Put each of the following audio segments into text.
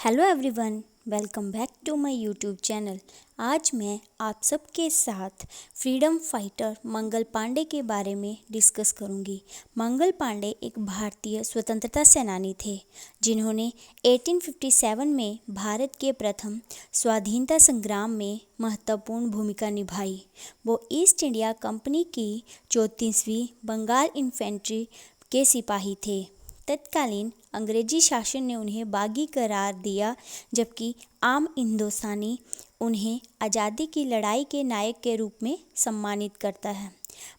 Hello everyone, welcome back to my YouTube channel. आज मैं आप सबके साथ फ्रीडम फाइटर मंगल पांडे के बारे में डिस्कस करूंगी। मंगल पांडे एक भारतीय स्वतंत्रता सेनानी थे जिन्होंने 1857 में भारत के प्रथम स्वाधीनता संग्राम में महत्वपूर्ण भूमिका निभाई। वो ईस्ट इंडिया कंपनी की 34वीं बंगाल इन्फेंट्री के सिपाही थे। तत्कालीन अंग्रेजी शासन ने उन्हें बागी करार दिया, जबकि आम हिंदुस्तानी उन्हें आज़ादी की लड़ाई के नायक के रूप में सम्मानित करता है।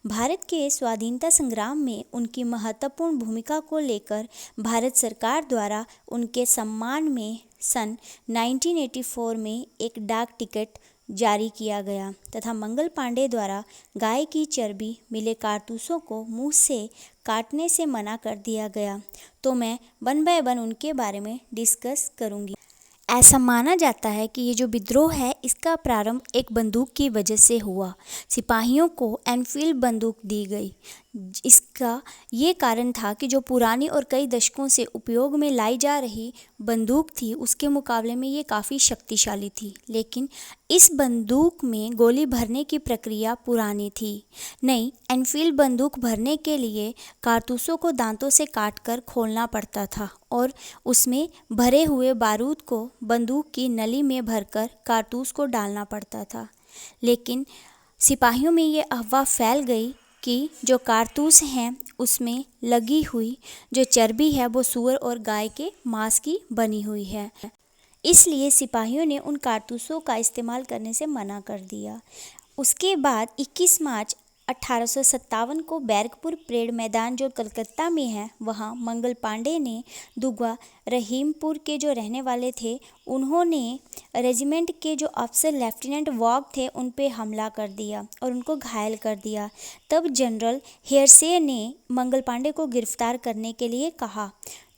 भारत के स्वाधीनता संग्राम में उनकी महत्वपूर्ण भूमिका को लेकर भारत सरकार द्वारा उनके सम्मान में सन 1984 में एक डाक टिकट जारी किया गया तथा मंगल पांडे द्वारा गाय की चर्बी मिले कारतूसों को मुंह से काटने से मना कर दिया गया। तो मैं वन बाय वन उनके बारे में डिस्कस करूंगी। ऐसा माना जाता है कि ये जो विद्रोह है इसका प्रारंभ एक बंदूक की वजह से हुआ। सिपाहियों को एनफील्ड बंदूक दी गई। इसका ये कारण था कि जो पुरानी और कई दशकों से उपयोग में लाई जा रही बंदूक थी उसके मुकाबले में ये काफ़ी शक्तिशाली थी, लेकिन इस बंदूक में गोली भरने की प्रक्रिया पुरानी थी। नई एनफील्ड बंदूक भरने के लिए कारतूसों को दांतों से काटकर खोलना पड़ता था और उसमें भरे हुए बारूद को बंदूक की नली में भरकर कारतूस को डालना पड़ता था। लेकिन सिपाहियों में ये अफवाह फैल गई कि जो कारतूस हैं उसमें लगी हुई जो चर्बी है वो सूअर और गाय के मांस की बनी हुई है। इसलिए सिपाहियों ने उन कारतूसों का इस्तेमाल करने से मना कर दिया। उसके बाद 21 मार्च 1857 को बैरकपुर परेड मैदान जो कलकत्ता में है, वहाँ मंगल पांडे ने दुगवा रहीमपुर के जो रहने वाले थे उन्होंने रेजिमेंट के जो अफसर लेफ्टिनेंट वॉग थे उन पे हमला कर दिया और उनको घायल कर दिया। तब जनरल हेयरसे ने मंगल पांडे को गिरफ्तार करने के लिए कहा,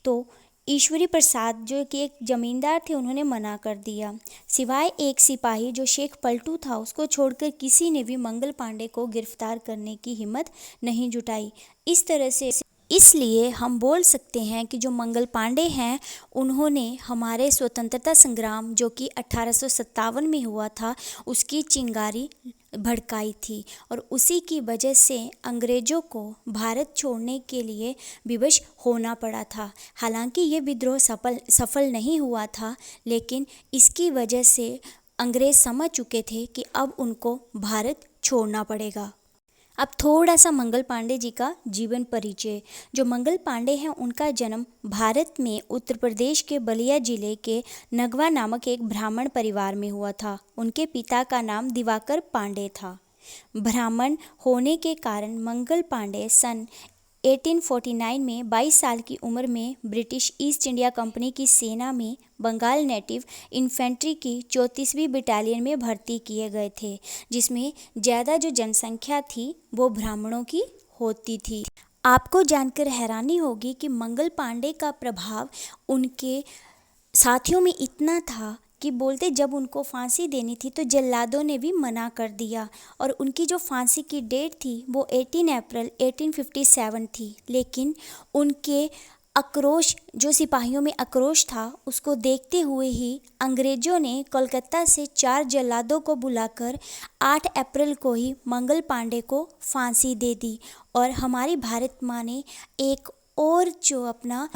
तो ईश्वरी प्रसाद जो कि एक जमींदार थे उन्होंने मना कर दिया। सिवाय एक सिपाही जो शेख पलटू था उसको छोड़कर किसी ने भी मंगल पांडे को गिरफ्तार करने की हिम्मत नहीं जुटाई। इस तरह से इसलिए हम बोल सकते हैं कि जो मंगल पांडे हैं उन्होंने हमारे स्वतंत्रता संग्राम जो कि 1857 में हुआ था उसकी चिंगारी भड़काई थी और उसी की वजह से अंग्रेज़ों को भारत छोड़ने के लिए विवश होना पड़ा था। हालांकि ये विद्रोह सफल नहीं हुआ था, लेकिन इसकी वजह से अंग्रेज़ समझ चुके थे कि अब उनको भारत छोड़ना पड़ेगा। अब थोड़ा सा मंगल पांडे जी का जीवन परिचय। जो मंगल पांडे हैं उनका जन्म भारत में उत्तर प्रदेश के बलिया जिले के नगवा नामक एक ब्राह्मण परिवार में हुआ था। उनके पिता का नाम दिवाकर पांडे था। ब्राह्मण होने के कारण मंगल पांडे सन 1849 में 22 साल की उम्र में ब्रिटिश ईस्ट इंडिया कंपनी की सेना में बंगाल नेटिव इन्फेंट्री की 34वीं बटालियन में भर्ती किए गए थे, जिसमें ज़्यादा जो जनसंख्या थी वो ब्राह्मणों की होती थी। आपको जानकर हैरानी होगी कि मंगल पांडे का प्रभाव उनके साथियों में इतना था कि बोलते जब उनको फांसी देनी थी तो जल्लादों ने भी मना कर दिया और उनकी जो फांसी की डेट थी वो 18 अप्रैल 1857 थी। लेकिन उनके आक्रोश जो सिपाहियों में आक्रोश था उसको देखते हुए ही अंग्रेज़ों ने कोलकाता से 4 जल्लादों को बुलाकर 8 अप्रैल को ही मंगल पांडे को फांसी दे दी और हमारी भारत माँ ने एक और जो अपना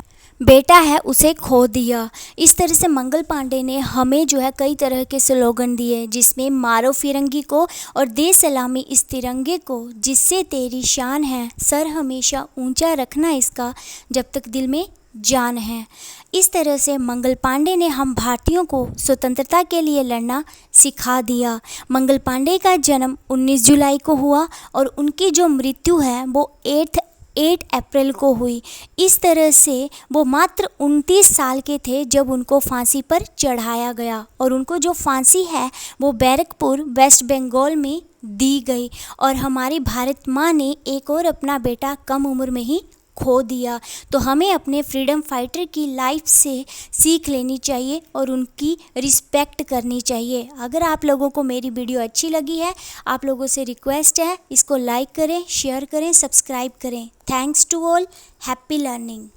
बेटा है उसे खो दिया। इस तरह से मंगल पांडे ने हमें जो है कई तरह के स्लोगन दिए, जिसमें मारो फिरंगी को और दे सलामी इस तिरंगे को, जिससे तेरी शान है सर हमेशा ऊंचा रखना इसका जब तक दिल में जान है। इस तरह से मंगल पांडे ने हम भारतीयों को स्वतंत्रता के लिए लड़ना सिखा दिया। मंगल पांडे का जन्म 19 जुलाई को हुआ और उनकी जो मृत्यु है वो 8 अप्रैल को हुई। इस तरह से वो मात्र 29 साल के थे जब उनको फांसी पर चढ़ाया गया और उनको जो फांसी है वो बैरकपुर वेस्ट बंगाल में दी गई और हमारी भारत माँ ने एक और अपना बेटा कम उम्र में ही खो दिया। तो हमें अपने फ्रीडम फाइटर की लाइफ से सीख लेनी चाहिए और उनकी रिस्पेक्ट करनी चाहिए। अगर आप लोगों को मेरी वीडियो अच्छी लगी है, आप लोगों से रिक्वेस्ट है इसको लाइक करें, शेयर करें, सब्सक्राइब करें। Thanks to all, happy learning.